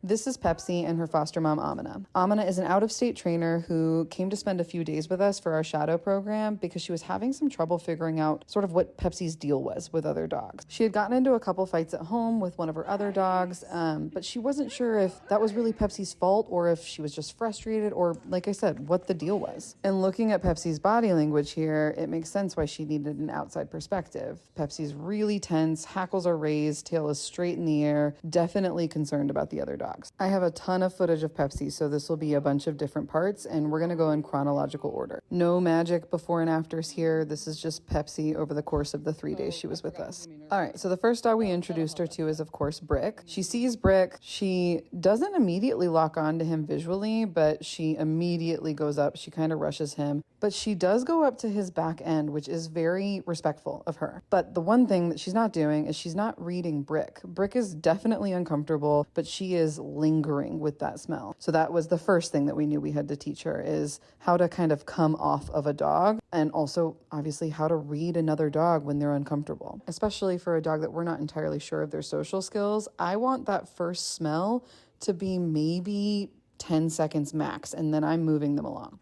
This is Pepsi and her foster mom, Amina. Amina is an out-of-state trainer who came to spend a few days with us for our shadow program because she was having some trouble figuring out sort of what Pepsi's deal was with other dogs. She had gotten into a couple fights at home with one of her other dogs, but she wasn't sure if that was really Pepsi's fault or if she was just frustrated or, like I said, what the deal was. And looking at Pepsi's body language here, it makes sense why she needed an outside perspective. Pepsi's really tense, hackles are raised, tail is straight in the air, definitely concerned about the other dog. I have a ton of footage of Pepsi, so this will be a bunch of different parts, and we're going to go in chronological order. No magic before and afters here. This is just Pepsi over the course of the 3 days she was with us. All right, so the first dog we introduced her to is, of course, Brick. She sees Brick. She doesn't immediately lock on to him visually, but she immediately goes up. She kind of rushes him, but she does go up to his back end, which is very respectful of her. But the one thing that she's not doing is she's not reading Brick. Brick is definitely uncomfortable, but she is lingering with that smell. So that was the first thing that we knew we had to teach her, is how to kind of come off of a dog, and also obviously how to read another dog when they're uncomfortable, especially for a dog that we're not entirely sure of their social skills. I want that first smell to be maybe 10 seconds max, and then I'm moving them along.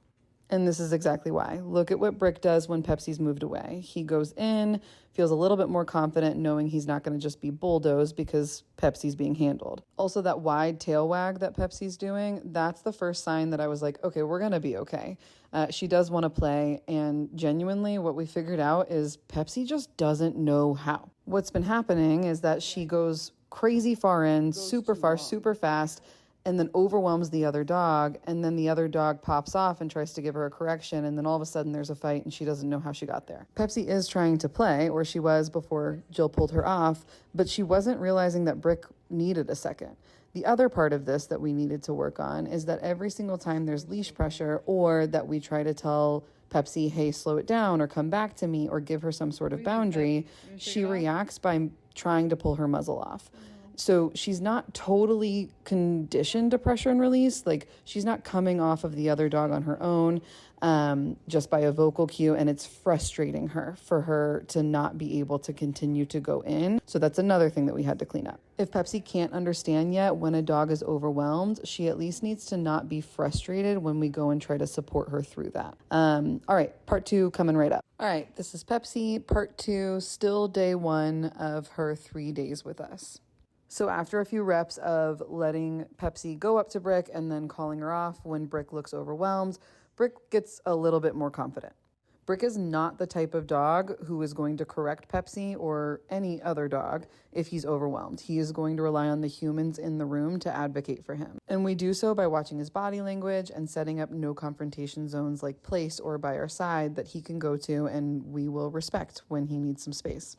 And this is exactly why. Look at what Brick does when Pepsi's moved away. He goes in, feels a little bit more confident knowing he's not going to just be bulldozed because Pepsi's being handled. Also, that wide tail wag that Pepsi's doing, that's the first sign that I was like, okay, we're going to be okay. She does want to play, and genuinely what we figured out is Pepsi just doesn't know how. What's been happening is that she goes crazy far in, super far, super fast, and then overwhelms the other dog, and then the other dog pops off and tries to give her a correction, and then all of a sudden there's a fight and she doesn't know how she got there. Pepsi is trying to play, or she was before Jill pulled her off, but she wasn't realizing that Brick needed a second. The other part of this that we needed to work on is that every single time there's leash pressure, or that we try to tell Pepsi, hey, slow it down, or come back to me, or give her some sort of boundary, she reacts by trying to pull her muzzle off. So she's not totally conditioned to pressure and release. Like, she's not coming off of the other dog on her own just by a vocal cue, and it's frustrating her for her to not be able to continue to go in. So that's another thing that we had to clean up. If Pepsi can't understand yet when a dog is overwhelmed, she at least needs to not be frustrated when we go and try to support her through that. All right, part 2 coming right up. All right, this is Pepsi, part 2, still day 1 of her 3 days with us. So after a few reps of letting Pepsi go up to Brick and then calling her off when Brick looks overwhelmed, Brick gets a little bit more confident. Brick is not the type of dog who is going to correct Pepsi or any other dog if he's overwhelmed. He is going to rely on the humans in the room to advocate for him. And we do so by watching his body language and setting up no confrontation zones like place or by our side that he can go to, and we will respect when he needs some space.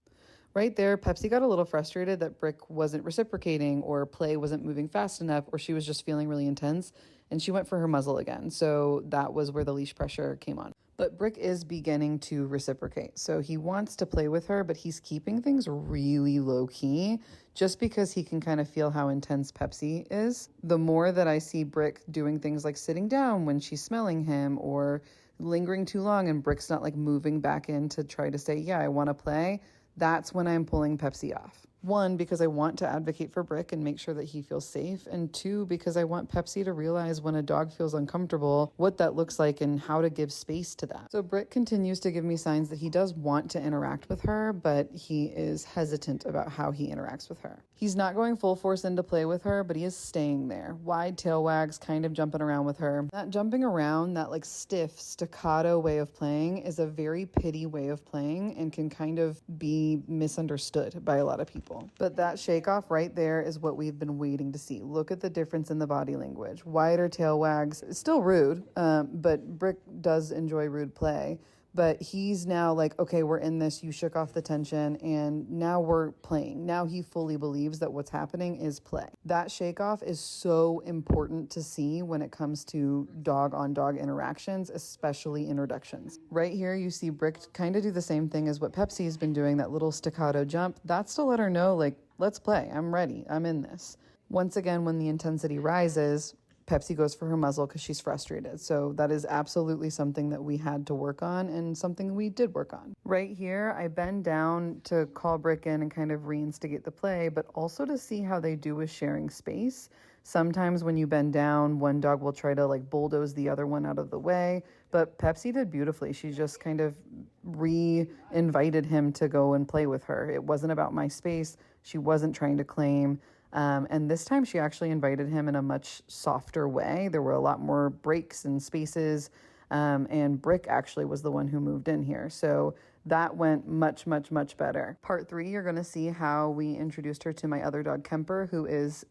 Right there, Pepsi got a little frustrated that Brick wasn't reciprocating, or play wasn't moving fast enough, or she was just feeling really intense, and she went for her muzzle again. So that was where the leash pressure came on. But Brick is beginning to reciprocate. So he wants to play with her, but he's keeping things really low key just because he can kind of feel how intense Pepsi is. The more that I see Brick doing things like sitting down when she's smelling him, or lingering too long and Brick's not like moving back in to try to say, yeah, I want to play, that's when I'm pulling Pepsi off. 1, because I want to advocate for Brick and make sure that he feels safe. And 2, because I want Pepsi to realize when a dog feels uncomfortable, what that looks like and how to give space to that. So Brick continues to give me signs that he does want to interact with her, but he is hesitant about how he interacts with her. He's not going full force into play with her, but he is staying there. Wide tail wags, kind of jumping around with her. That jumping around, that like stiff staccato way of playing is a very pity way of playing and can kind of be misunderstood by a lot of people. But that shake off right there is what we've been waiting to see. Look at the difference in the body language. Wider tail wags, it's still rude, but Brick does enjoy rude play. But he's now like, okay, we're in this, you shook off the tension, and now we're playing. Now he fully believes that what's happening is play. That shake off is so important to see when it comes to dog-on-dog interactions, especially introductions. Right here, you see Brick kind of do the same thing as what Pepsi has been doing, that little staccato jump. That's to let her know, like, let's play, I'm ready, I'm in this. Once again, when the intensity rises, Pepsi goes for her muzzle because she's frustrated. So that is absolutely something that we had to work on and something we did work on. Right here, I bend down to call Brick in and kind of reinstigate the play, but also to see how they do with sharing space. Sometimes when you bend down, one dog will try to like bulldoze the other one out of the way, but Pepsi did beautifully. She just kind of re-invited him to go and play with her. It wasn't about my space. She wasn't trying to claim. And this time she actually invited him in a much softer way. There were a lot more breaks and spaces. And Brick actually was the one who moved in here. So that went much, much, much better. Part 3, you're going to see how we introduced her to my other dog, Kemper, who is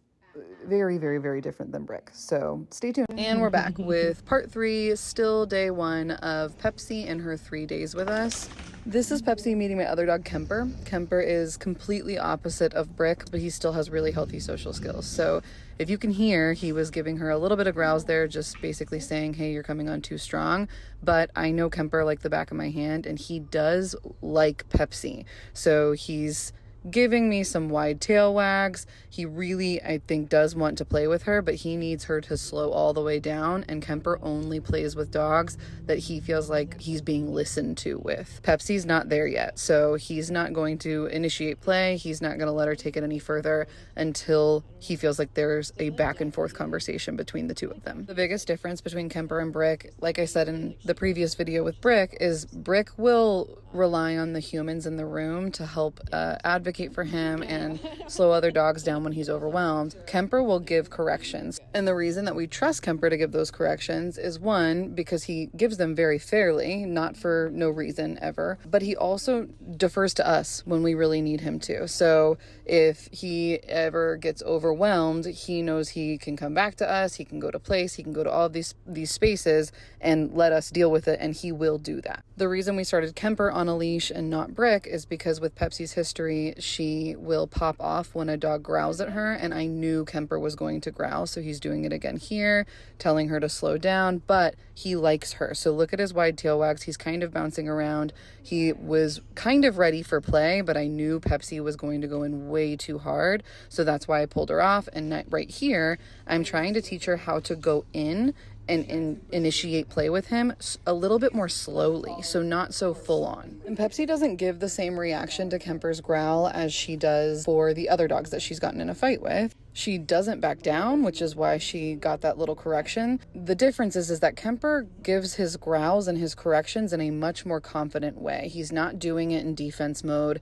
very, very, very different than Brick. So stay tuned. And we're back with part 3, still day 1 of Pepsi and her 3 days with us. This is Pepsi meeting my other dog, Kemper. Kemper is completely opposite of Brick, but he still has really healthy social skills. So if you can hear, he was giving her a little bit of growls there, just basically saying, hey, you're coming on too strong. But I know Kemper like the back of my hand, and he does like Pepsi. So he's giving me some wide tail wags. He really, I think, does want to play with her, but he needs her to slow all the way down, and Kemper only plays with dogs that he feels like he's being listened to with. Pepsi's not there yet, so he's not going to initiate play. He's not going to let her take it any further until he feels like there's a back and forth conversation between the two of them. The biggest difference between Kemper and Brick, like I said in the previous video with Brick, is Brick will rely on the humans in the room to help advocate for him and slow other dogs down when he's overwhelmed. Kemper will give corrections. And the reason that we trust Kemper to give those corrections is, one, because he gives them very fairly, not for no reason ever, but he also defers to us when we really need him to. So if he ever gets overwhelmed, he knows he can come back to us, he can go to place, he can go to all of these spaces and let us deal with it, and he will do that. The reason we started Kemper on a leash and not Brick is because with Pepsi's history, she will pop off when a dog growls at her, and I knew Kemper was going to growl, so he's doing it again here, telling her to slow down, but he likes her. So look at his wide tail wags. He's kind of bouncing around. He was kind of ready for play, but I knew Pepsi was going to go in way too hard, so that's why I pulled her off. And right here, I'm trying to teach her how to go in and initiate play with him a little bit more slowly, so not so full on. And Pepsi doesn't give the same reaction to Kemper's growl as she does for the other dogs that she's gotten in a fight with. She doesn't back down, which is why she got that little correction. The difference is that Kemper gives his growls and his corrections in a much more confident way. He's not doing it in defense mode.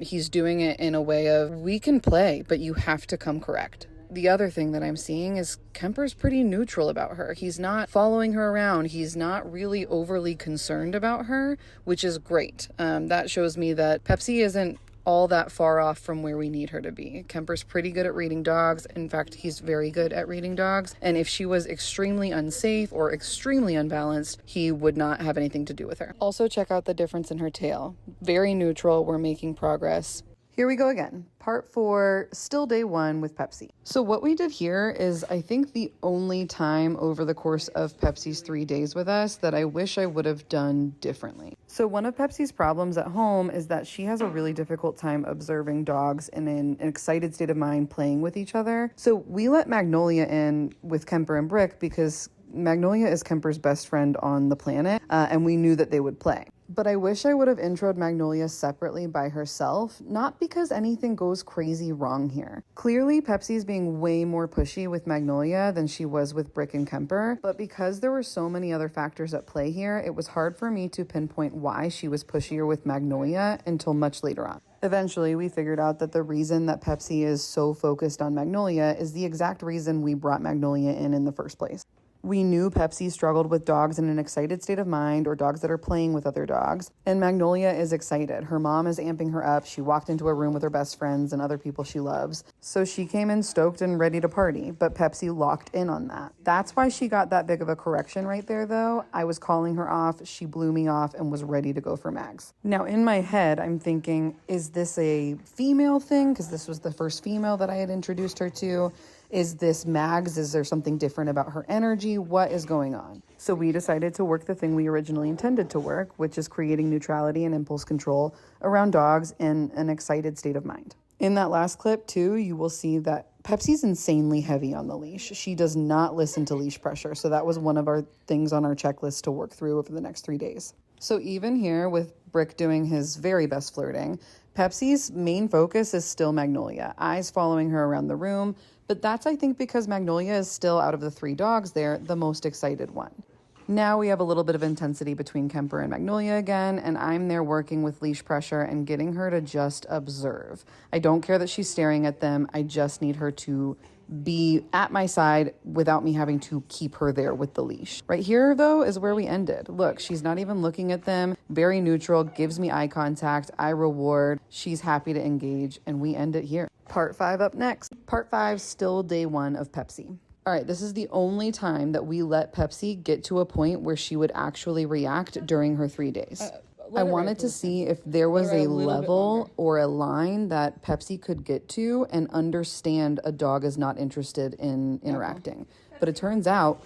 He's doing it in a way of, we can play, but you have to come correct. The other thing that I'm seeing is Kemper's pretty neutral about her. He's not following her around. He's not really overly concerned about her, which is great. That shows me that Pepsi isn't all that far off from where we need her to be. Kemper's pretty good at reading dogs. In fact, he's very good at reading dogs. And if she was extremely unsafe or extremely unbalanced, he would not have anything to do with her. Also, check out the difference in her tail. Very neutral. We're making progress. Here we go again. Part 4, still day 1 with Pepsi. So what we did here is, I think, the only time over the course of Pepsi's 3 days with us that I wish I would have done differently. So one of Pepsi's problems at home is that she has a really difficult time observing dogs in an excited state of mind playing with each other. So we let Magnolia in with Kemper and Brick because Magnolia is Kemper's best friend on the planet, and we knew that they would play. But I wish I would have introed Magnolia separately by herself, not because anything goes crazy wrong here. Clearly, Pepsi's being way more pushy with Magnolia than she was with Brick and Kemper, but because there were so many other factors at play here, it was hard for me to pinpoint why she was pushier with Magnolia until much later on. Eventually, we figured out that the reason that Pepsi is so focused on Magnolia is the exact reason we brought Magnolia in the first place. We knew Pepsi struggled with dogs in an excited state of mind or dogs that are playing with other dogs. And Magnolia is excited. Her mom is amping her up. She walked into a room with her best friends and other people she loves. So she came in stoked and ready to party, but Pepsi locked in on that. That's why she got that big of a correction right there, though. I was calling her off. She blew me off and was ready to go for Mags. Now, in my head, I'm thinking, is this a female thing? Because this was the first female that I had introduced her to. Is this Mags? Is there something different about her energy? What is going on? So we decided to work the thing we originally intended to work, which is creating neutrality and impulse control around dogs in an excited state of mind. In that last clip too, you will see that Pepsi's insanely heavy on the leash. She does not listen to leash pressure. So that was one of our things on our checklist to work through over the next 3 days. So even here with Brick doing his very best flirting, Pepsi's main focus is still Magnolia, eyes following her around the room. But that's, I think, because Magnolia is still, out of the 3 dogs there, the most excited one. Now we have a little bit of intensity between Kemper and Magnolia again, and I'm there working with leash pressure and getting her to just observe. I don't care that she's staring at them. I just need her to be at my side without me having to keep her there with the leash. Right here, though, is where we ended. Look, she's not even looking at them. Very neutral, gives me eye contact. I reward. She's happy to engage, and we end it here. Part 5 up next. Part 5, still day 1 of Pepsi. All right, this is the only time that we let Pepsi get to a point where she would actually react during her 3 days. I wanted to see if there was a level or a line that Pepsi could get to and understand a dog is not interested in interacting. But it turns out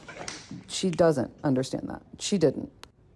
she doesn't understand that. She didn't.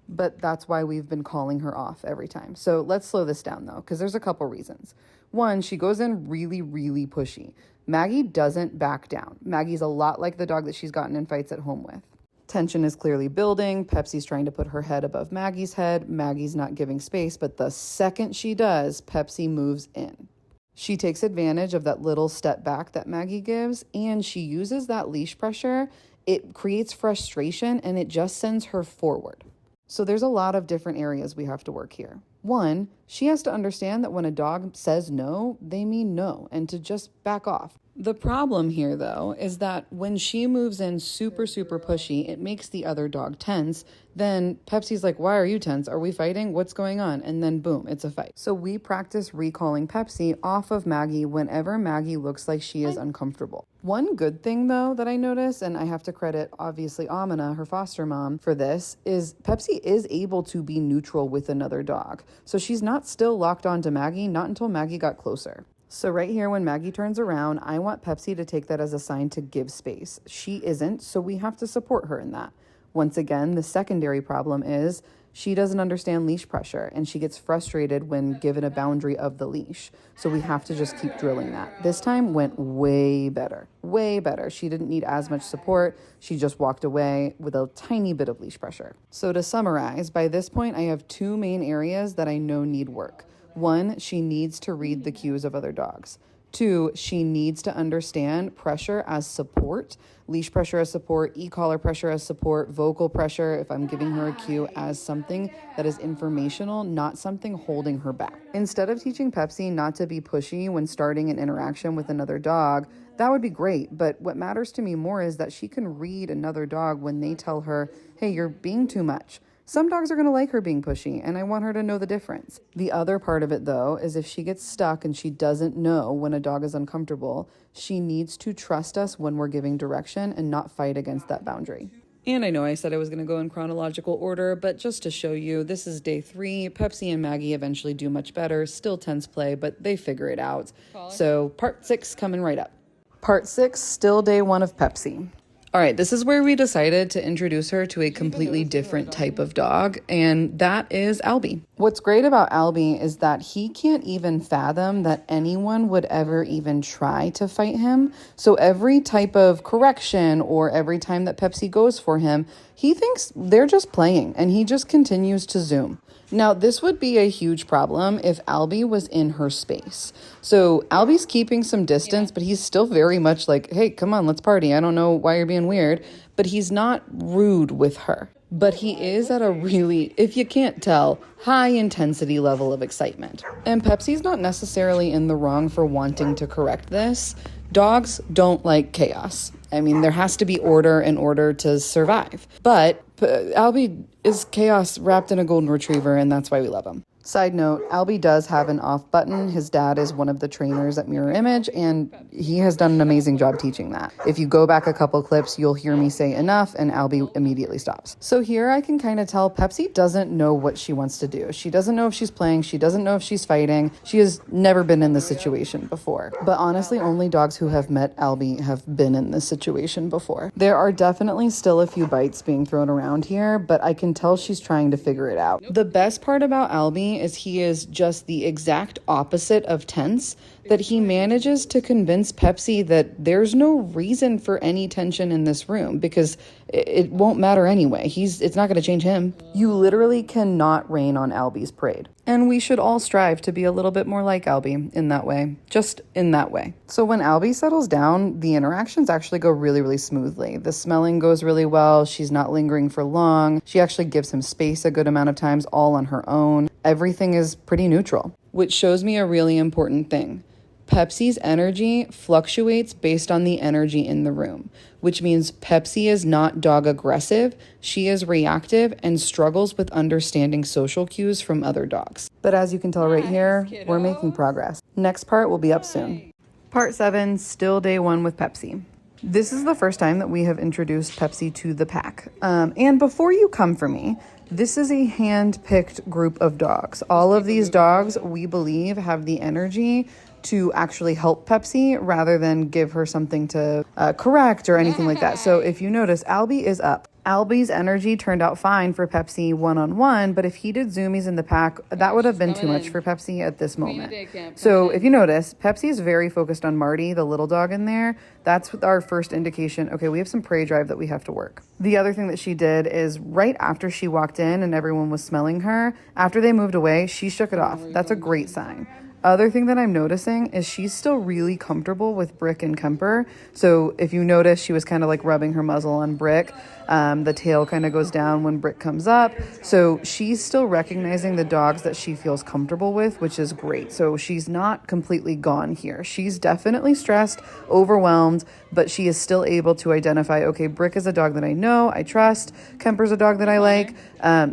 But that's why we've been calling her off every time. So let's slow this down, though, because there's a couple reasons. One, she goes in really, really pushy. Maggie doesn't back down. Maggie's a lot like the dog that she's gotten in fights at home with. Tension is clearly building. Pepsi's trying to put her head above Maggie's head. Maggie's not giving space, but the second she does, Pepsi moves in. She takes advantage of that little step back that Maggie gives, and she uses that leash pressure. It creates frustration, and it just sends her forward. So there's a lot of different areas we have to work here. One, she has to understand that when a dog says no, they mean no, and to just back off. The problem here, though, is that when she moves in super, super pushy, it makes the other dog tense. Then Pepsi's like, why are you tense? Are we fighting? What's going on? And then boom, it's a fight. So we practice recalling Pepsi off of Maggie whenever Maggie looks like she is uncomfortable. One good thing, though, that I notice, and I have to credit, obviously, Amina, her foster mom, for this, is Pepsi is able to be neutral with another dog. So she's not still locked onto Maggie, not until Maggie got closer. So right here, when Maggie turns around, I want Pepsi to take that as a sign to give space. She isn't, so we have to support her in that. Once again, the secondary problem is she doesn't understand leash pressure, and she gets frustrated when given a boundary of the leash. So we have to just keep drilling that. This time went way better, way better. She didn't need as much support. She just walked away with a tiny bit of leash pressure. So to summarize, by this point, I have 2 main areas that I know need work. 1, she needs to read the cues of other dogs. 2, she needs to understand pressure as support, leash pressure as support, e-collar pressure as support, vocal pressure, if I'm giving her a cue, as something that is informational, not something holding her back. Instead of teaching Pepsi not to be pushy when starting an interaction with another dog, that would be great, but what matters to me more is that she can read another dog when they tell her, hey, you're being too much. Some dogs are going to like her being pushy, and I want her to know the difference. The other part of it, though, is if she gets stuck and she doesn't know when a dog is uncomfortable, she needs to trust us when we're giving direction and not fight against that boundary. And I know I said I was going to go in chronological order, but just to show you, this is day 3. Pepsi and Maggie eventually do much better. Still tense play, but they figure it out. So part 6 coming right up. Part 6, still day 1 of Pepsi. All right, this is where we decided to introduce her to a completely different type of dog, and that is Albie. What's great about Albie is that he can't even fathom that anyone would ever even try to fight him. So every type of correction or every time that Pepsi goes for him, he thinks they're just playing, and he just continues to zoom. Now, this would be a huge problem if Albie was in her space. So Albie's keeping some distance, but he's still very much like, hey, come on, let's party. I don't know why you're being weird, but he's not rude with her. But he is at a really, if you can't tell, high intensity level of excitement. And Pepsi's not necessarily in the wrong for wanting to correct this. Dogs don't like chaos. I mean, there has to be order in order to survive. But Albie is chaos wrapped in a golden retriever, and that's why we love him. Side note, Albie does have an off button. His dad is one of the trainers at Mirror Image, and he has done an amazing job teaching that. If you go back a couple clips, you'll hear me say enough, and Albie immediately stops. So here I can kind of tell Pepsi doesn't know what she wants to do. She doesn't know if she's playing. She doesn't know if she's fighting. She has never been in this situation before. But honestly, only dogs who have met Albie have been in this situation before. There are definitely still a few bites being thrown around here, but I can tell she's trying to figure it out. The best part about Albie is he is just the exact opposite of tense. that he manages to convince Pepsi that there's no reason for any tension in this room because it won't matter anyway. It's not going to change him. You literally cannot rain on Albie's parade. And we should all strive to be a little bit more like Albie in that way, just in that way. So when Albie settles down, the interactions actually go really, really smoothly. The smelling goes really well. She's not lingering for long. She actually gives him space a good amount of times all on her own. Everything is pretty neutral, which shows me a really important thing. Pepsi's energy fluctuates based on the energy in the room, which means Pepsi is not dog aggressive. She is reactive and struggles with understanding social cues from other dogs. But as you can tell right here, we're making progress. Next part will be up soon. Part 7, still day 1 with Pepsi. This is the first time that we have introduced Pepsi to the pack. And before you come for me, this is a hand-picked group of dogs. All of these dogs, we believe, have the energy to actually help Pepsi rather than give her something to correct or anything like that. So if you notice, Albie is up. Albie's energy turned out fine for Pepsi one-on-one, but if he did zoomies in the pack, that would have been too much for Pepsi at this moment. So if you notice, Pepsi is very focused on Marty, the little dog in there. That's our first indication. Okay, we have some prey drive that we have to work. The other thing that she did is right after she walked in and everyone was smelling her, after they moved away, she shook it off. That's a great sign. Other thing that I'm noticing is she's still really comfortable with Brick and Kemper. So if you notice, she was kind of like rubbing her muzzle on Brick. The tail kind of goes down when Brick comes up. So she's still recognizing the dogs that she feels comfortable with, which is great. So she's not completely gone here. She's definitely stressed, overwhelmed, but she is still able to identify, okay, Brick is a dog that I know, I trust. Kemper's a dog that I like.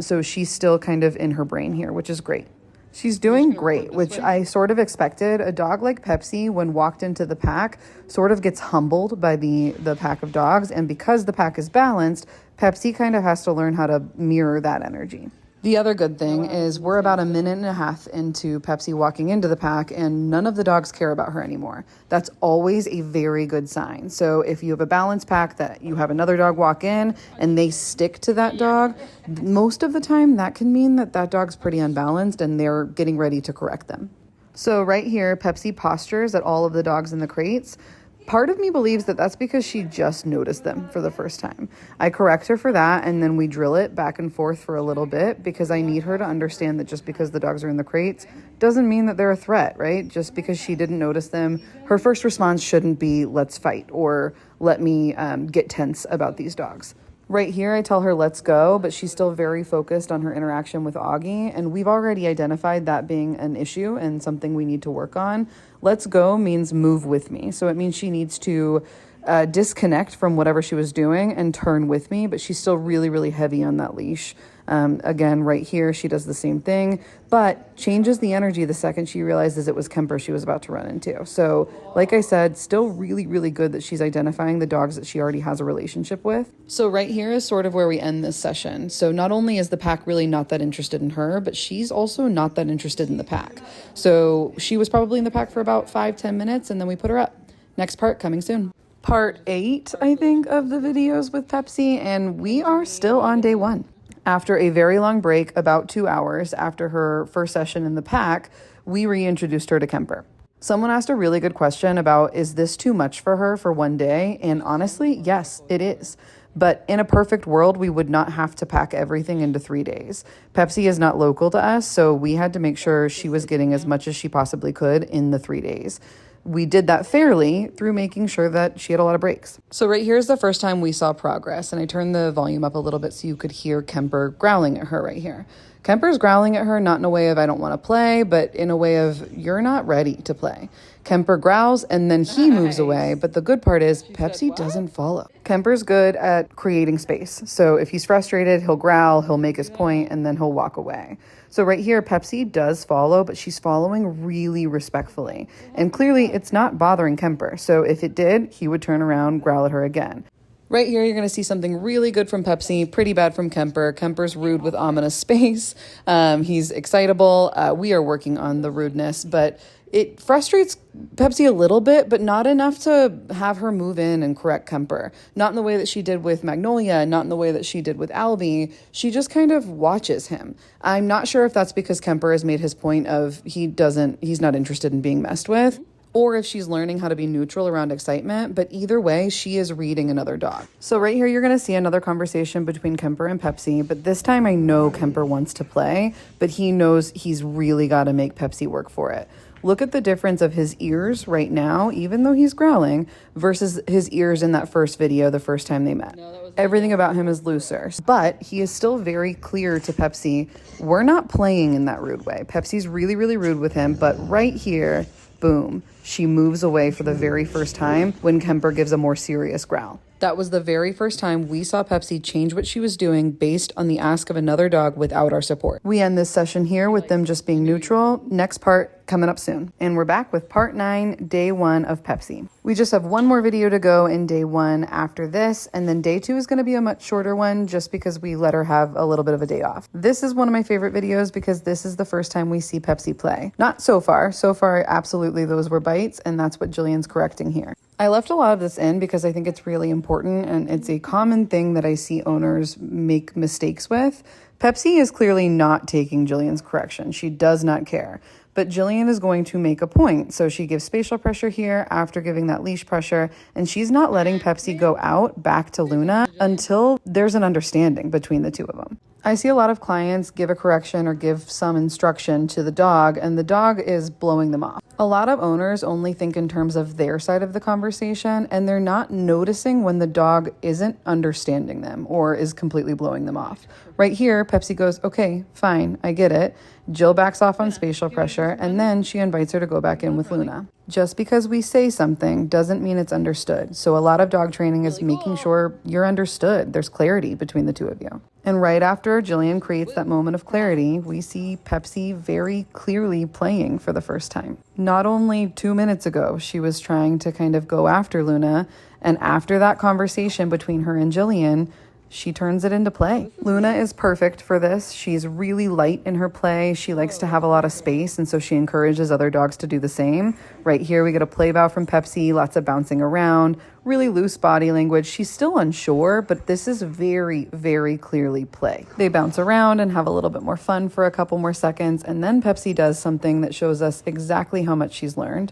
So she's still kind of in her brain here, which is great. She's doing great, which I sort of expected. A dog like Pepsi, when walked into the pack, sort of gets humbled by the pack of dogs. And because the pack is balanced, Pepsi kind of has to learn how to mirror that energy. The other good thing is we're about a minute and a half into Pepsi walking into the pack and none of the dogs care about her anymore. That's always a very good sign. So if you have a balanced pack that you have another dog walk in and they stick to that dog, most of the time that can mean that that dog's pretty unbalanced and they're getting ready to correct them. So right here, Pepsi postures at all of the dogs in the crates. Part of me believes that that's because she just noticed them for the first time. I correct her for that, and then we drill it back and forth for a little bit because I need her to understand that just because the dogs are in the crates doesn't mean that they're a threat, right? Just because she didn't notice them, her first response shouldn't be, let's fight, or let me get tense about these dogs. Right here, I tell her, let's go, but she's still very focused on her interaction with Augie, and we've already identified that being an issue and something we need to work on. Let's go means move with me, so it means she needs to disconnect from whatever she was doing and turn with me, but she's still really, really heavy on that leash. Again, right here, she does the same thing, but changes the energy the second she realizes it was Kemper she was about to run into. So, like I said, still really, really good that she's identifying the dogs that she already has a relationship with. So right here is sort of where we end this session. So not only is the pack really not that interested in her, but she's also not that interested in the pack. So she was probably in the pack for about 5-10 minutes, and then we put her up. Next part coming soon. Part 8, I think, of the videos with Pepsi, and we are still on day 1. After a very long break, about 2 hours after her first session in the pack, we reintroduced her to Kemper. Someone asked a really good question about, is this too much for her for one day? And honestly, yes, it is. But in a perfect world, we would not have to pack everything into 3 days. Pepsi is not local to us, so we had to make sure she was getting as much as she possibly could in the 3 days. We did that fairly through making sure that she had a lot of breaks. So right here is the first time we saw progress, and I turned the volume up a little bit so you could hear Kemper growling at her right here. Kemper's growling at her, not in a way of I don't want to play, but in a way of you're not ready to play. Kemper growls and then he moves away, but the good part is Pepsi doesn't follow. Kemper's good at creating space. So if he's frustrated, he'll growl, he'll make his point, and then he'll walk away. So right here, Pepsi does follow, but she's following really respectfully. And clearly it's not bothering Kemper. So if it did, he would turn around, growl at her again. Right here, you're going to see something really good from Pepsi, pretty bad from Kemper. Kemper's rude with ominous space. He's excitable. We are working on the rudeness, but it frustrates Pepsi a little bit, but not enough to have her move in and correct Kemper. Not in the way that she did with Magnolia, not in the way that she did with Albie. She just kind of watches him. I'm not sure if that's because Kemper has made his point of he's not interested in being messed with, or if she's learning how to be neutral around excitement, but either way, she is reading another dog. So right here, you're gonna see another conversation between Kemper and Pepsi, but this time I know Kemper wants to play, but he knows he's really gotta make Pepsi work for it. Look at the difference of his ears right now, even though he's growling, versus his ears in that first video the first time they met. Everything about him is looser, but he is still very clear to Pepsi, we're not playing in that rude way. Pepsi's really, really rude with him, but right here, boom, she moves away for the very first time when Kemper gives a more serious growl. That was the very first time we saw Pepsi change what she was doing based on the ask of another dog without our support. We end this session here with them just being neutral. Next part coming up soon. And we're back with part 9, day 1 of Pepsi. We just have one more video to go in day 1 after this, and then day 2 is going to be a much shorter one just because we let her have a little bit of a day off. This is one of my favorite videos because this is the first time we see Pepsi play. Not so far. So far, absolutely those were bites, and that's what Jillian's correcting here. I left a lot of this in because I think it's really important, and it's a common thing that I see owners make mistakes with. Pepsi is clearly not taking Jillian's correction. She does not care. But Jillian is going to make a point. So she gives spatial pressure here after giving that leash pressure, and she's not letting Pepsi go out back to Luna until there's an understanding between the two of them. I see a lot of clients give a correction or give some instruction to the dog, and the dog is blowing them off. A lot of owners only think in terms of their side of the conversation, and they're not noticing when the dog isn't understanding them or is completely blowing them off. Right here, Pepsi goes, okay, fine, I get it. Jill backs off on spatial pressure, and then she invites her to go back in with Luna. Just because we say something doesn't mean it's understood. So a lot of dog training is making sure you're understood. There's clarity between the two of you. And right after Jillian creates that moment of clarity, we see Pepsi very clearly playing for the first time. Not only 2 minutes ago, she was trying to kind of go after Luna, and after that conversation between her and Jillian, she turns it into play. Luna is perfect for this. She's really light in her play. She likes to have a lot of space, and so she encourages other dogs to do the same. Right here, we get a play bow from Pepsi, lots of bouncing around, really loose body language. She's still unsure, but this is very, very clearly play. They bounce around and have a little bit more fun for a couple more seconds, and then Pepsi does something that shows us exactly how much she's learned.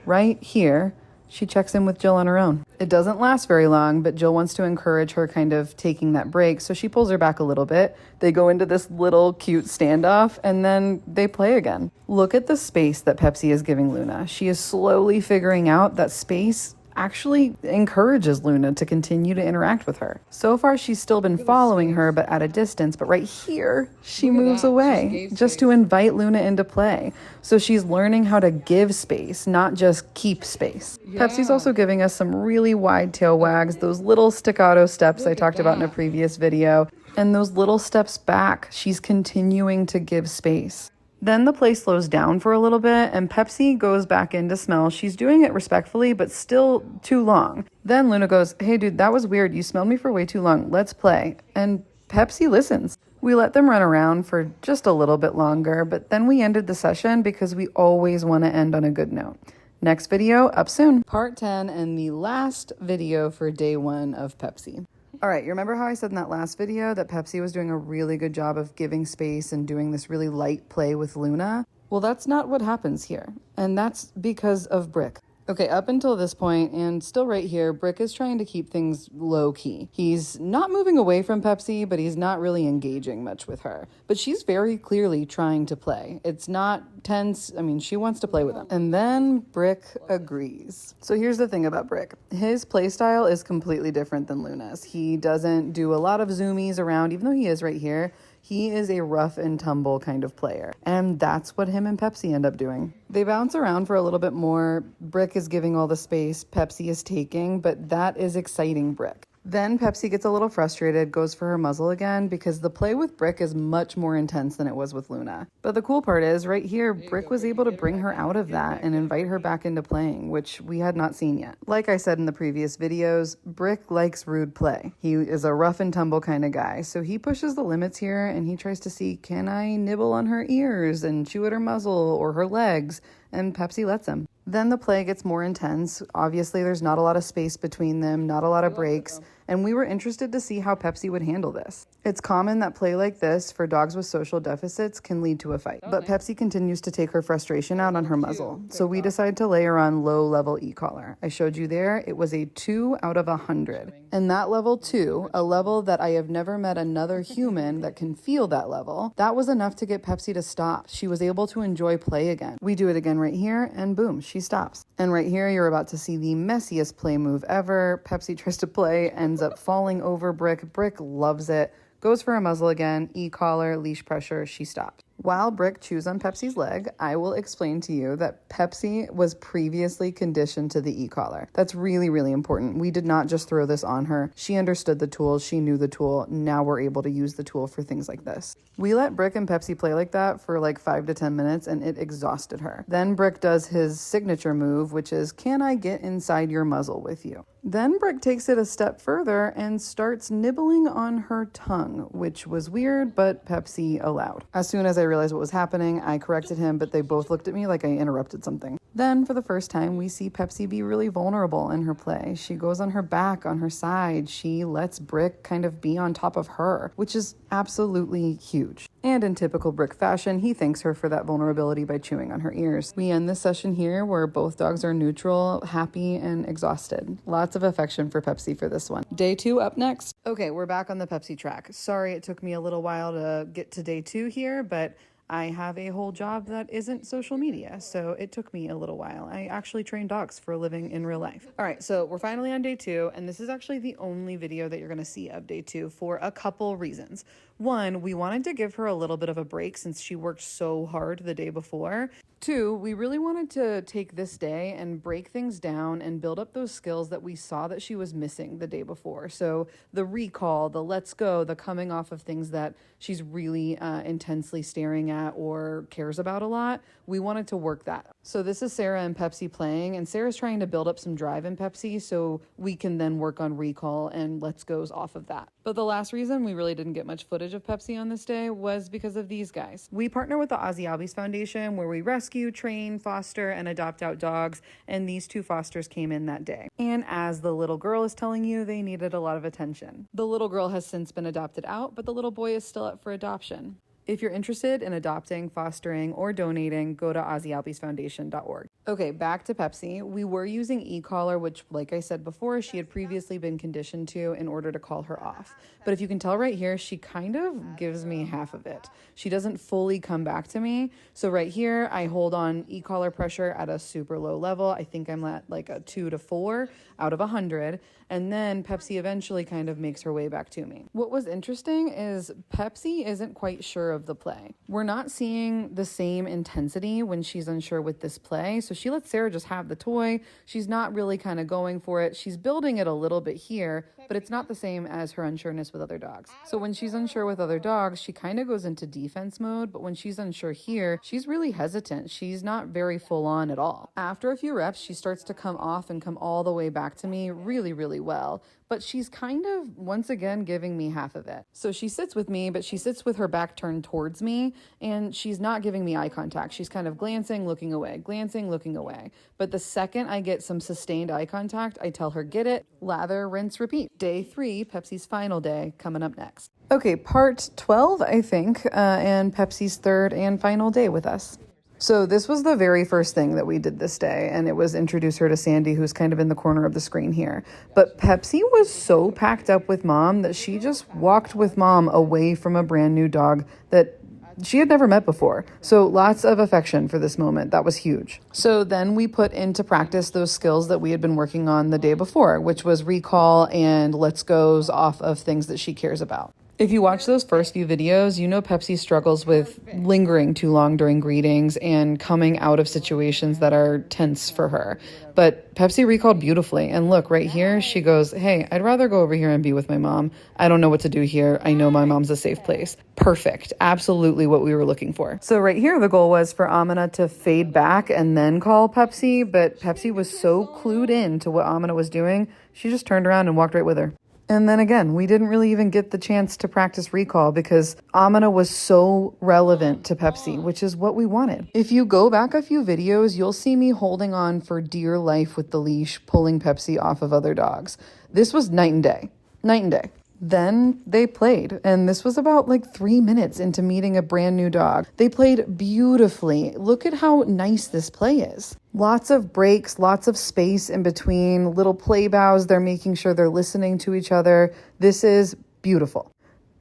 Right here, she checks in with Jill on her own. It doesn't last very long, but Jill wants to encourage her kind of taking that break, so she pulls her back a little bit. They go into this little cute standoff, and then they play again. Look at the space that Pepsi is giving Luna. She is slowly figuring out that space actually encourages Luna to continue to interact with her. So far, she's still been following her, but at a distance. But right here, she moves away just to invite Luna into play. So she's learning how to give space, not just keep space. Pepsi's also giving us some really wide tail wags, those little staccato steps I talked about in a previous video. And those little steps back, she's continuing to give space. Then the play slows down for a little bit, and Pepsi goes back in to smell. She's doing it respectfully, but still too long. Then Luna goes, hey dude, that was weird. You smelled me for way too long. Let's play. And Pepsi listens. We let them run around for just a little bit longer, but then we ended the session because we always want to end on a good note. Next video up soon. Part 10 and the last video for day 1 of Pepsi. All right, you remember how I said in that last video that Pepsi was doing a really good job of giving space and doing this really light play with Luna? Well, that's not what happens here, and that's because of Brick. Okay, up until this point, and still right here, Brick is trying to keep things low-key. He's not moving away from Pepsi, but he's not really engaging much with her. But she's very clearly trying to play. It's not tense. I mean, she wants to play with him. And then Brick agrees. So here's the thing about Brick. His play style is completely different than Luna's. He doesn't do a lot of zoomies around, even though he is right here. He is a rough and tumble kind of player, and that's what him and Pepsi end up doing. They bounce around for a little bit more. Brick is giving all the space Pepsi is taking, but that is exciting Brick. Then Pepsi gets a little frustrated, goes for her muzzle again, because the play with Brick is much more intense than it was with Luna. But the cool part is, right here, Brick was able to bring her out of that and invite her back into playing, which we had not seen yet. Like I said in the previous videos, Brick likes rude play. He is a rough and tumble kind of guy, so he pushes the limits here and he tries to see, can I nibble on her ears and chew at her muzzle or her legs? And Pepsi lets him. Then the play gets more intense. Obviously, there's not a lot of space between them, not a lot of breaks. and we were interested to see how Pepsi would handle this. It's common that play like this for dogs with social deficits can lead to a fight, but Pepsi continues to take her frustration out on her muzzle, so we decide to lay her on low-level e-collar. I showed you there, it was a 2 out of 100. And that level 2, a level that I have never met another human that can feel that level, that was enough to get Pepsi to stop. She was able to enjoy play again. We do it again right here, and boom, she stops. And right here, you're about to see the messiest play move ever. Pepsi tries to play, ends up falling over Brick. Brick loves it. Goes for a muzzle again, e-collar, leash pressure, she stopped. While Brick chews on Pepsi's leg, I will explain to you that Pepsi was previously conditioned to the e-collar. That's really, really important. We did not just throw this on her. She understood the tool. She knew the tool. Now we're able to use the tool for things like this. We let Brick and Pepsi play like that for like 5 to 10 minutes and it exhausted her. Then Brick does his signature move, which is, can I get inside your muzzle with you? Then Brick takes it a step further and starts nibbling on her tongue, which was weird, but Pepsi allowed. As soon as I realized what was happening, I corrected him, but they both looked at me like I interrupted something. Then, for the first time, we see Pepsi be really vulnerable in her play. She goes on her back, on her side. She lets Brick kind of be on top of her, which is absolutely huge. And in typical Brick fashion, he thanks her for that vulnerability by chewing on her ears. We end this session here where both dogs are neutral, happy, and exhausted. Lots of affection for Pepsi for this one. Day 2 up next. Okay, we're back on the Pepsi track. Sorry it took me a little while to get to day 2 here, but I have a whole job that isn't social media, so it took me a little while. I actually train dogs for a living in real life. All right, so we're finally on day 2, and this is actually the only video that you're gonna see of day 2 for a couple reasons. One, we wanted to give her a little bit of a break since she worked so hard the day before. 2, we really wanted to take this day and break things down and build up those skills that we saw that she was missing the day before. So the recall, the let's go, the coming off of things that she's really intensely staring at or cares about a lot, we wanted to work that. So this is Sarah and Pepsi playing, and Sarah's trying to build up some drive in Pepsi so we can then work on recall and let's goes off of that. But the last reason we really didn't get much footage of Pepsi on this day was because of these guys. We partner with the Aussie Albies Foundation where we rescue, train, foster, and adopt out dogs, and these 2 fosters came in that day. And as the little girl is telling you, they needed a lot of attention. The little girl has since been adopted out, but the little boy is still up for adoption. If you're interested in adopting, fostering, or donating, go to AussieAlbiesFoundation.org. Okay, back to Pepsi. We were using e-collar, which, like I said before, she had previously been conditioned to in order to call her off. But if you can tell right here, she kind of gives me half of it. She doesn't fully come back to me. So right here, I hold on e-collar pressure at a super low level. I think I'm at like a 2 to 4 out of 100. And then Pepsi eventually kind of makes her way back to me. What was interesting is Pepsi isn't quite sure of the play. We're not seeing the same intensity when she's unsure with this play. So she lets Sarah just have the toy. She's not really kind of going for it. She's building it a little bit here, but it's not the same as her unsureness with other dogs. So when she's unsure with other dogs, she kind of goes into defense mode, but when she's unsure here, she's really hesitant. She's not very full on at all. After a few reps, she starts to come off and come all the way back to me really, really well. But she's kind of, once again, giving me half of it. So she sits with me, but she sits with her back turned towards me, and she's not giving me eye contact. She's kind of glancing, looking away, glancing, looking away. But the second I get some sustained eye contact, I tell her, get it, lather, rinse, repeat. Day 3, Pepsi's final day, coming up next. Okay, part 12, I think, and Pepsi's third and final day with us. So this was the very first thing that we did this day, and it was introduce her to Sandy, who's kind of in the corner of the screen here. But Pepsi was so packed up with Mom that she just walked with Mom away from a brand new dog that she had never met before. So lots of affection for this moment. That was huge. So then we put into practice those skills that we had been working on the day before, which was recall and let's goes off of things that she cares about. If you watch those first few videos, you know Pepsi struggles with lingering too long during greetings and coming out of situations that are tense for her. But Pepsi recalled beautifully. And look, right here, she goes, hey, I'd rather go over here and be with my mom. I don't know what to do here. I know my mom's a safe place. Perfect. Absolutely what we were looking for. So right here, the goal was for Amina to fade back and then call Pepsi. But Pepsi was so clued in to what Amina was doing, she just turned around and walked right with her. And then again, we didn't really even get the chance to practice recall because Amina was so relevant to Pepsi, which is what we wanted. If you go back a few videos, you'll see me holding on for dear life with the leash, pulling Pepsi off of other dogs. This was night and day. Night and day. Then they played, and this was about like 3 minutes into meeting a brand new dog. They played beautifully. Look at how nice this play is. Lots of breaks, lots of space in between, little play bows. They're making sure they're listening to each other. This is beautiful.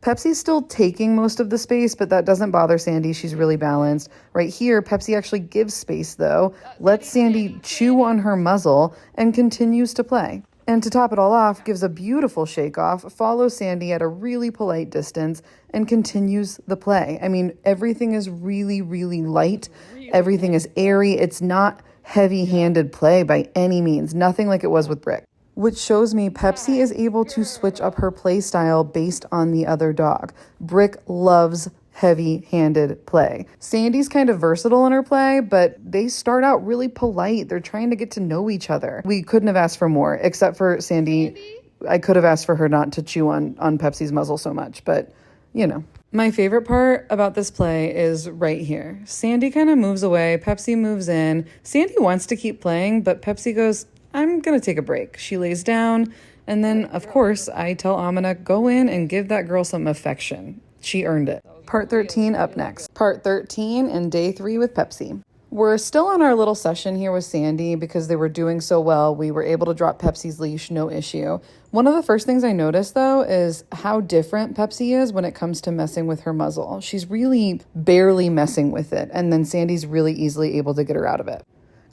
Pepsi's still taking most of the space, but that doesn't bother Sandy. She's really balanced. Right here, Pepsi actually gives space though, lets Sandy chew on her muzzle, and continues to play. And to top it all off, gives a beautiful shake off, follows Sandy at a really polite distance, and continues the play. I mean, everything is really, really light. Everything is airy. It's not heavy-handed play by any means. Nothing like it was with Brick. Which shows me Pepsi is able to switch up her play style based on the other dog. Brick loves heavy-handed play. Sandy's kind of versatile in her play, but they start out really polite. They're trying to get to know each other. We couldn't have asked for more, except for Sandy. I could have asked for her not to chew on Pepsi's muzzle so much, but you know. My favorite part about this play is right here. Sandy kind of moves away. Pepsi moves in. Sandy wants to keep playing, but Pepsi goes, I'm going to take a break. She lays down, and then, of course, I tell Amina, go in and give that girl some affection. She earned it. Part 13 up next. Part 13 and day 3 with Pepsi. We're still on our little session here with Sandy because they were doing so well. We were able to drop Pepsi's leash, no issue. One of the first things I noticed, though, is how different Pepsi is when it comes to messing with her muzzle. She's really barely messing with it, and then Sandy's really easily able to get her out of it.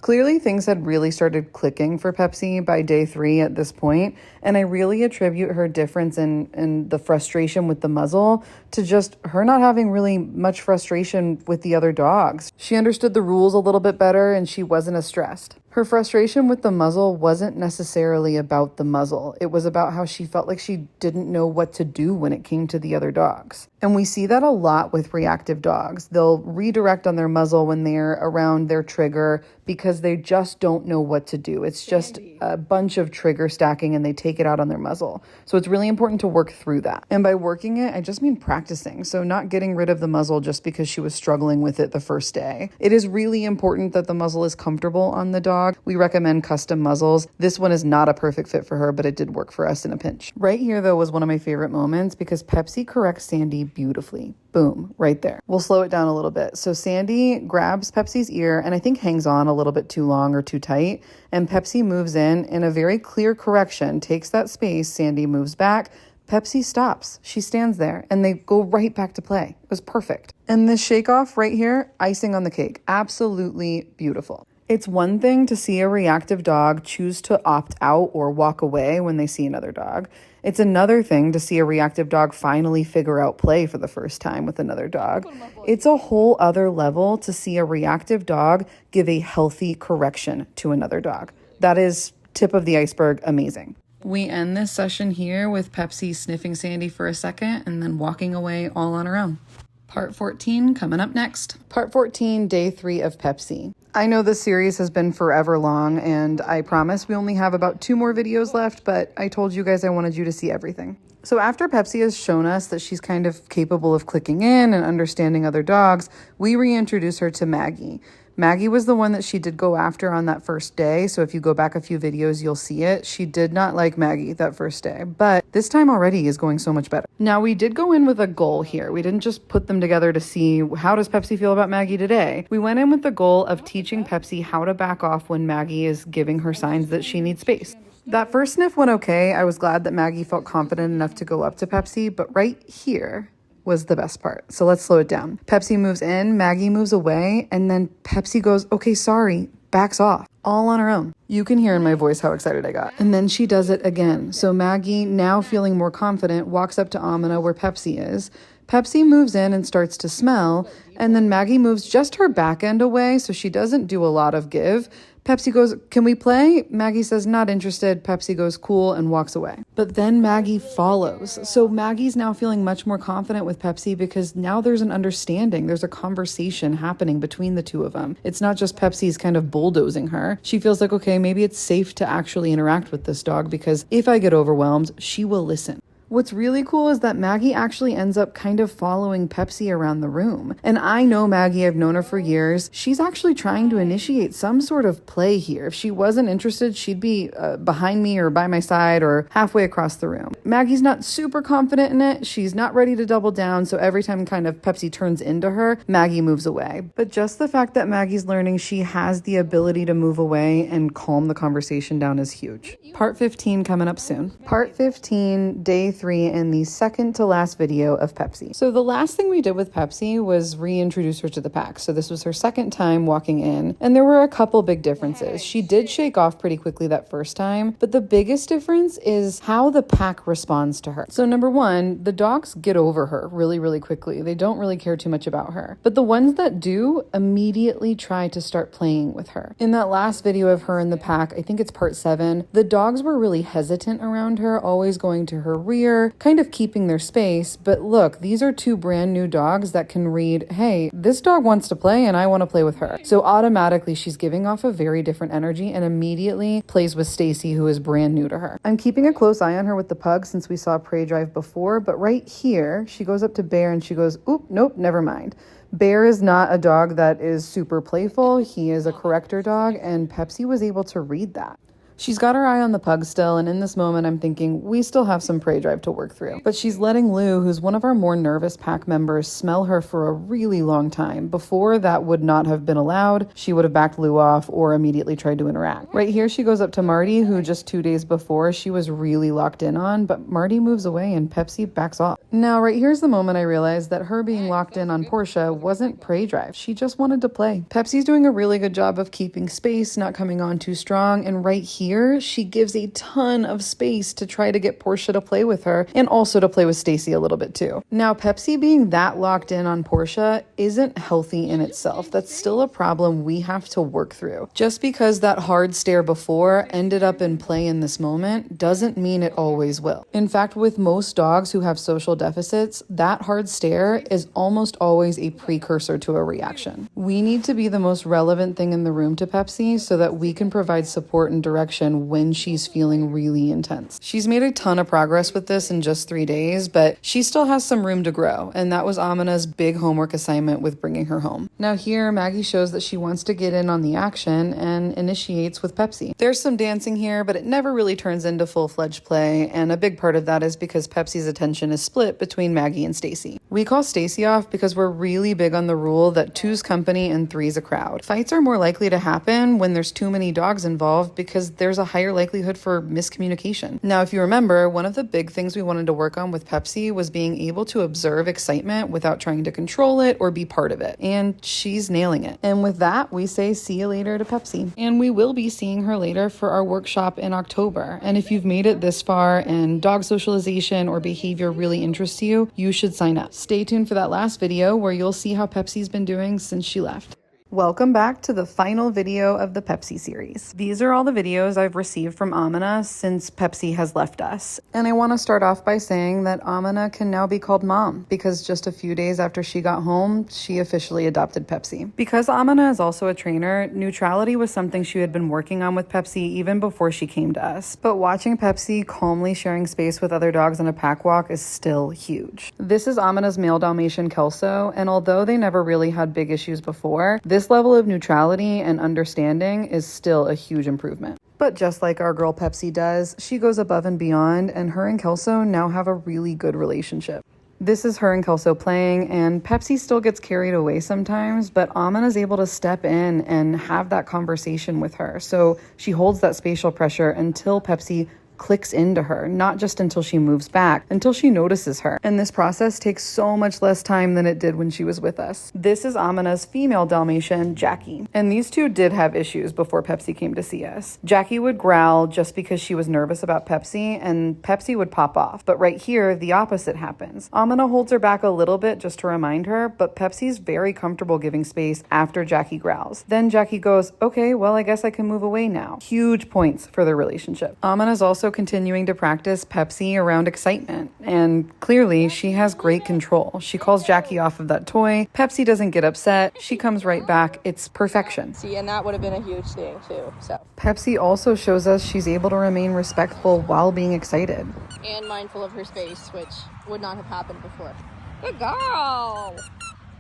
Clearly, things had really started clicking for Pepsi by day 3 at this point, and I really attribute her difference in the frustration with the muzzle to just her not having really much frustration with the other dogs. She understood the rules a little bit better, and she wasn't as stressed. Her frustration with the muzzle wasn't necessarily about the muzzle. It was about how she felt like she didn't know what to do when it came to the other dogs. And we see that a lot with reactive dogs. They'll redirect on their muzzle when they're around their trigger because they just don't know what to do. It's just a bunch of trigger stacking and they take it out on their muzzle. So it's really important to work through that. And by working it, I just mean practicing. So not getting rid of the muzzle just because she was struggling with it the first day. It is really important that the muzzle is comfortable on the dog. We recommend custom muzzles. This one is not a perfect fit for her, but it did work for us in a pinch. Right here, though, was one of my favorite moments because Pepsi corrects Sandy beautifully. Boom, right there. We'll slow it down a little bit. So Sandy grabs Pepsi's ear and I think hangs on a little bit too long or too tight. And Pepsi moves in a very clear correction, takes that space. Sandy moves back. Pepsi stops. She stands there and they go right back to play. It was perfect. And this shake off right here, icing on the cake. Absolutely beautiful. It's one thing to see a reactive dog choose to opt out or walk away when they see another dog. It's another thing to see a reactive dog finally figure out play for the first time with another dog. It's a whole other level to see a reactive dog give a healthy correction to another dog. That is tip of the iceberg amazing. We end this session here with Pepsi sniffing Sandy for a second and then walking away all on her own. Part 14 coming up next. Part 14, day 3 of Pepsi. I know this series has been forever long, and I promise we only have about 2 more videos left, but I told you guys I wanted you to see everything. So after Pepsi has shown us that she's kind of capable of clicking in and understanding other dogs, we reintroduce her to Maggie. Maggie was the one that she did go after on that first day. So if you go back a few videos, you'll see it. She did not like Maggie that first day, but this time already is going so much better. Now we did go in with a goal here. We didn't just put them together to see how does Pepsi feel about Maggie today. We went in with the goal of teaching Pepsi how to back off when Maggie is giving her signs that she needs space. That first sniff went okay. I was glad that Maggie felt confident enough to go up to Pepsi, but right here was the best part. So let's slow it down. Pepsi moves in, Maggie moves away, and then Pepsi goes, okay, sorry, backs off, all on her own. You can hear in my voice how excited I got. And then she does it again. So Maggie, now feeling more confident, walks up to Amina where Pepsi is. Pepsi moves in and starts to smell, and then Maggie moves just her back end away, so she doesn't do a lot of give. Pepsi goes, can we play? Maggie says, not interested. Pepsi goes, cool, and walks away. But then Maggie follows. So Maggie's now feeling much more confident with Pepsi because now there's an understanding. There's a conversation happening between the two of them. It's not just Pepsi's kind of bulldozing her. She feels like, okay, maybe it's safe to actually interact with this dog because if I get overwhelmed, she will listen. What's really cool is that Maggie actually ends up kind of following Pepsi around the room. And I know Maggie, I've known her for years. She's actually trying to initiate some sort of play here. If she wasn't interested, she'd be behind me or by my side or halfway across the room. Maggie's not super confident in it. She's not ready to double down. So every time kind of Pepsi turns into her, Maggie moves away. But just the fact that Maggie's learning she has the ability to move away and calm the conversation down is huge. Part 15 coming up soon. Part 15, day 3, and the second to last video of Pepsi. So the last thing we did with Pepsi was reintroduce her to the pack. So this was her second time walking in, and there were a couple big differences. She did shake off pretty quickly that first time, but the biggest difference is how the pack responds to her. So number one, the dogs get over her really, really quickly. They don't really care too much about her. But the ones that do immediately try to start playing with her. In that last video of her in the pack, I think it's part 7, the dogs were really hesitant around her, always going to her rear, kind of keeping their space. But look, these are 2 brand new dogs that can read, hey, this dog wants to play and I want to play with her. So automatically she's giving off a very different energy and immediately plays with Stacy, who is brand new to her. I'm keeping a close eye on her with the pug since we saw Prey Drive before, but right here, she goes up to Bear and she goes, oop, nope, never mind. Bear is not a dog that is super playful. He is a corrector dog, and Pepsi was able to read that. She's got her eye on the pug still, and in this moment I'm thinking we still have some Prey Drive to work through. But she's letting Lou, who's one of our more nervous pack members, smell her for a really long time. Before, that would not have been allowed. She would have backed Lou off or immediately tried to interact. Right here she goes up to Marty, who just 2 days before she was really locked in on, but Marty moves away and Pepsi backs off. Now right here's the moment I realized that her being locked in on Portia wasn't Prey Drive. She just wanted to play. Pepsi's doing a really good job of keeping space, not coming on too strong, and right here she gives a ton of space to try to get Portia to play with her and also to play with Stacy a little bit too. Now, Pepsi being that locked in on Portia isn't healthy in itself. That's still a problem we have to work through. Just because that hard stare before ended up in play in this moment doesn't mean it always will. In fact, with most dogs who have social deficits, that hard stare is almost always a precursor to a reaction. We need to be the most relevant thing in the room to Pepsi so that we can provide support and direction when she's feeling really intense. She's made a ton of progress with this in just 3 days, but she still has some room to grow, and that was Amina's big homework assignment with bringing her home. Now here, Maggie shows that she wants to get in on the action and initiates with Pepsi. There's some dancing here, but it never really turns into full-fledged play, and a big part of that is because Pepsi's attention is split between Maggie and Stacy. We call Stacy off because we're really big on the rule that 2's company and 3's a crowd. Fights are more likely to happen when there's too many dogs involved because there's a higher likelihood for miscommunication. Now, if you remember, one of the big things we wanted to work on with Pepsi was being able to observe excitement without trying to control it or be part of it. And she's nailing it. And with that, we say see you later to Pepsi. And we will be seeing her later for our workshop in October. And if you've made it this far and dog socialization or behavior really interests you, you should sign up. Stay tuned for that last video where you'll see how Pepsi's been doing since she left. Welcome back to the final video of the Pepsi series. These are all the videos I've received from Amina since Pepsi has left us. And I want to start off by saying that Amina can now be called Mom because just a few days after she got home, she officially adopted Pepsi. Because Amina is also a trainer, neutrality was something she had been working on with Pepsi even before she came to us. But watching Pepsi calmly sharing space with other dogs on a pack walk is still huge. This is Amina's male Dalmatian Kelso, and although they never really had big issues before, this level of neutrality and understanding is still a huge improvement. But just like our girl Pepsi does, she goes above and beyond, and her and Kelso now have a really good relationship. This is her and Kelso playing, and Pepsi still gets carried away sometimes, but Amina's able to step in and have that conversation with her. So she holds that spatial pressure until Pepsi clicks into her, not just until she moves back, until she notices her. And this process takes so much less time than it did when she was with us. This is Amina's female Dalmatian, Jackie. And these two did have issues before Pepsi came to see us. Jackie would growl just because she was nervous about Pepsi, and Pepsi would pop off. But right here, the opposite happens. Amina holds her back a little bit just to remind her, but Pepsi's very comfortable giving space after Jackie growls. Then Jackie goes, okay, well, I guess I can move away now. Huge points for their relationship. Amina's also also continuing to practice Pepsi around excitement. And clearly, she has great control. She calls Jackie off of that toy. Pepsi doesn't get upset. She comes right back. It's perfection. See, and that would have been a huge thing too. So Pepsi also shows us she's able to remain respectful while being excited. And mindful of her space, which would not have happened before. Good girl.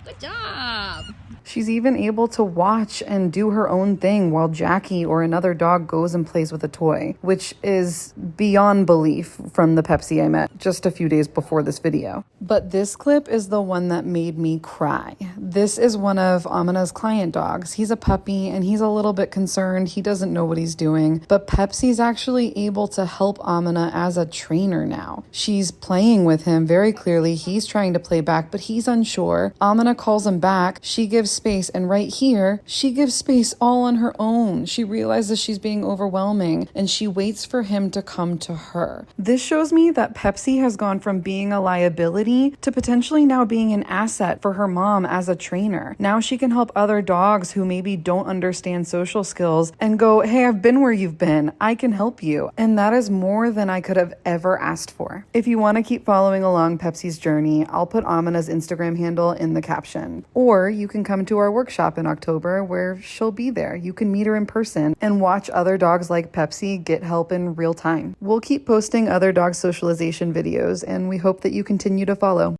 Good job. She's even able to watch and do her own thing while Jackie or another dog goes and plays with a toy, which is beyond belief from the Pepsi I met just a few days before this video. But this clip is the one that made me cry. This is one of Amina's client dogs. He's a puppy and he's a little bit concerned. He doesn't know what he's doing, but Pepsi's actually able to help Amina as a trainer now. She's playing with him very clearly. He's trying to play back, but he's unsure. Amina calls him back. She gives space, and right here, she gives space all on her own. She realizes she's being overwhelming, and she waits for him to come to her. This shows me that Pepsi has gone from being a liability to potentially now being an asset for her mom as a trainer. Now she can help other dogs who maybe don't understand social skills and go, hey, I've been where you've been. I can help you. And that is more than I could have ever asked for. If you want to keep following along Pepsi's journey, I'll put Amina's Instagram handle in the caption. Or you can come to our workshop in October where she'll be there. You can meet her in person and watch other dogs like Pepsi get help in real time. We'll keep posting other dog socialization videos, and we hope that you continue to follow.